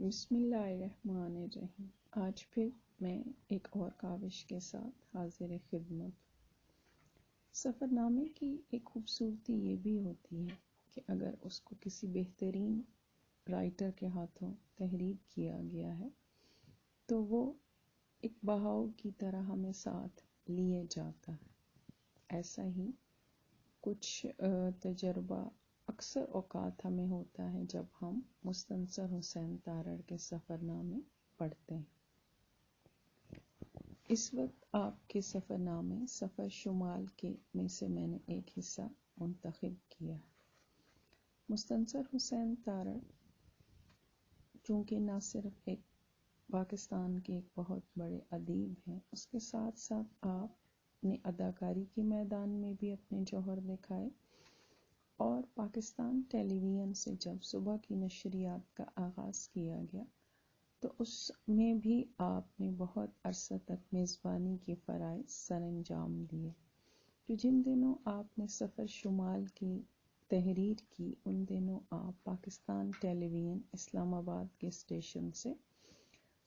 بسم اللہ الرحمن الرحیم۔ آج پھر میں ایک اور کاوش کے ساتھ حاضر خدمت۔ سفر نامے کی ایک خوبصورتی یہ بھی ہوتی ہے کہ اگر اس کو کسی بہترین رائٹر کے ہاتھوں تحریر کیا گیا ہے تو وہ ایک بہاؤ کی طرح ہمیں ساتھ لیے جاتا ہے۔ ایسا ہی کچھ تجربہ اکثر اوقات ہمیں ہوتا ہے جب ہم مستنصر حسین تارڑ کے سفر نامے پڑھتے ہیں۔ اس وقت آپ کے سفر نامے سفر شمال کے میں سے میں نے ایک حصہ منتخب کیا ہے۔ مستنصر حسین تارڑ چونکہ نہ صرف ایک پاکستان کے ایک بہت بڑے ادیب ہیں، اس کے ساتھ ساتھ آپ نے اداکاری کے میدان میں بھی اپنے جوہر دکھائے، اور پاکستان ٹیلی ویژن سے جب صبح کی نشریات کا آغاز کیا گیا تو اس میں بھی آپ نے بہت عرصہ تک میزبانی کے فرائض سر انجام دیے۔ تو جن دنوں آپ نے سفر شمال کی تحریر کی، ان دنوں آپ پاکستان ٹیلی ویژن اسلام آباد کے اسٹیشن سے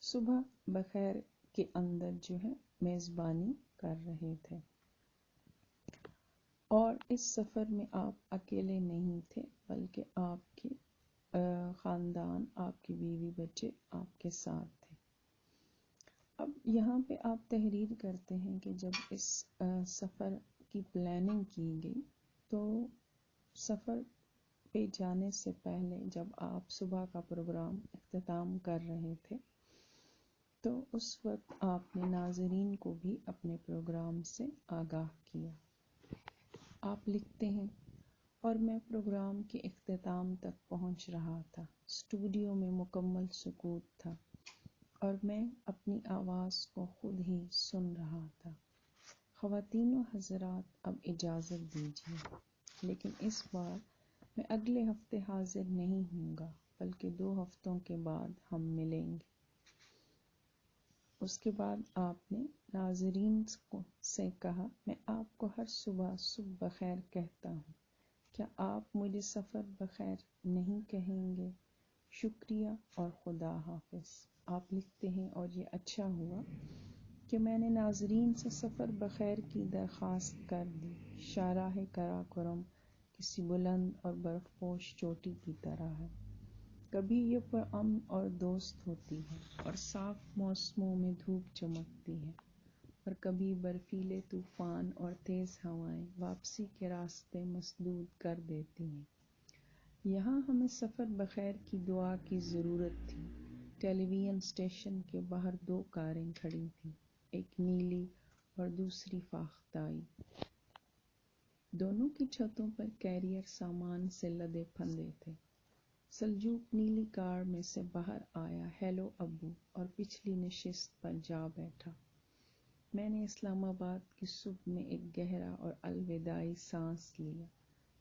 صبح بخیر کے اندر جو ہے میزبانی کر رہے تھے، اور اس سفر میں آپ اکیلے نہیں تھے بلکہ آپ کے خاندان، آپ کی بیوی بچے آپ کے ساتھ تھے۔ اب یہاں پہ آپ تحریر کرتے ہیں کہ جب اس سفر کی پلاننگ کی گئی تو سفر پہ جانے سے پہلے جب آپ صبح کا پروگرام اختتام کر رہے تھے تو اس وقت آپ نے ناظرین کو بھی اپنے پروگرام سے آگاہ کیا۔ آپ لکھتے ہیں، اور میں پروگرام کے اختتام تک پہنچ رہا تھا، اسٹوڈیو میں مکمل سکوت تھا اور میں اپنی آواز کو خود ہی سن رہا تھا۔ خواتین و حضرات، اب اجازت دیجیے، لیکن اس بار میں اگلے ہفتے حاضر نہیں ہوں گا بلکہ 2 ہفتوں کے بعد ہم ملیں گے۔ اس کے بعد آپ نے ناظرین سے کہا، میں آپ کو ہر صبح بخیر کہتا ہوں، کیا آپ مجھے سفر بخیر نہیں کہیں گے؟ شکریہ اور خدا حافظ۔ آپ لکھتے ہیں، اور یہ اچھا ہوا کہ میں نے ناظرین سے سفر بخیر کی درخواست کر دی۔ شاہراہ قراقرم کسی بلند اور برف پوش چوٹی کی طرح ہے، کبھی یہ پرامن اور دوست ہوتی ہے اور صاف موسموں میں دھوپ چمکتی ہے، اور کبھی برفیلے طوفان اور تیز ہوائیں واپسی کے راستے مسدود کر دیتی ہیں۔ یہاں ہمیں سفر بخیر کی دعا کی ضرورت تھی۔ ٹیلی ویژن اسٹیشن کے باہر 2 کاریں کھڑی تھیں، ایک نیلی اور دوسری فاختائی۔ دونوں کی چھتوں پر کیریئر سامان سے لدے پھندے تھے۔ سلجوق نیلی کار میں سے باہر آیا، ہیلو ابو، اور پچھلی نشست پر جا بیٹھا۔ میں نے اسلام آباد کی صبح میں ایک گہرا اور الوداعی سانس لیا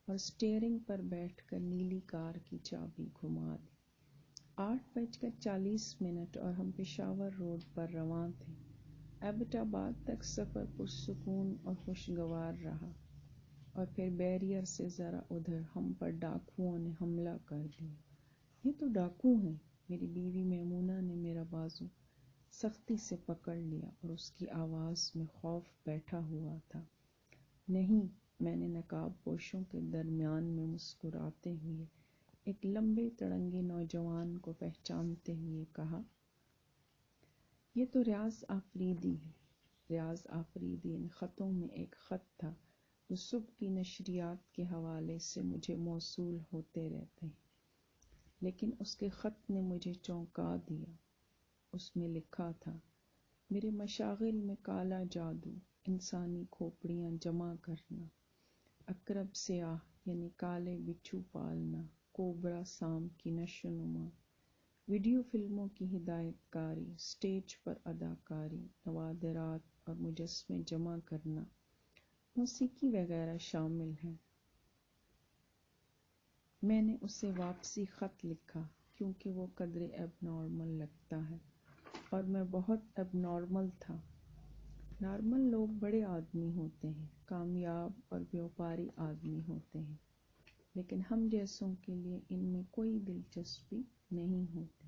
اور اسٹیئرنگ پر بیٹھ کر نیلی کار کی چابی گھما دی۔ 8:40 اور ہم پشاور روڈ پر رواں تھے۔ ایبٹ آباد تک سفر پرسکون اور خوشگوار رہا، اور پھر بیریئر سے ذرا ادھر ہم پر ڈاکوؤں نے حملہ کر دیا۔ یہ تو ڈاکو ہیں، میری بیوی میمونہ نے میرا بازو سختی سے پکڑ لیا اور اس کی آواز میں خوف بیٹھا ہوا تھا۔ نہیں، میں نے نقاب پوشوں کے درمیان میں مسکراتے ہوئے ایک لمبے تڑنگے نوجوان کو پہچانتے ہوئے کہا، یہ تو ریاض آفریدی ہے۔ ریاض آفریدی ان خطوں میں ایک خط تھا جو صبح کی نشریات کے حوالے سے مجھے موصول ہوتے رہتے ہیں، لیکن اس کے خط نے مجھے چونکا دیا۔ اس میں لکھا تھا، میرے مشاغل میں کالا جادو، انسانی کھوپڑیاں جمع کرنا، عقرب سیاہ یعنی کالے بچھو پالنا، کوبرا سانپ کی نشو نما، ویڈیو فلموں کی ہدایت کاری، سٹیج پر اداکاری، نوادرات اور مجسمے جمع کرنا، موسیقی وغیرہ شامل ہیں۔ میں نے اسے واپسی خط لکھا کیونکہ وہ قدرے اب نارمل لگتا ہے، اور میں بہت اب نارمل تھا۔ نارمل لوگ بڑے آدمی ہوتے ہیں، کامیاب اور بیوپاری آدمی ہوتے ہیں، لیکن ہم جیسوں کے لیے ان میں کوئی دلچسپی نہیں ہوتی۔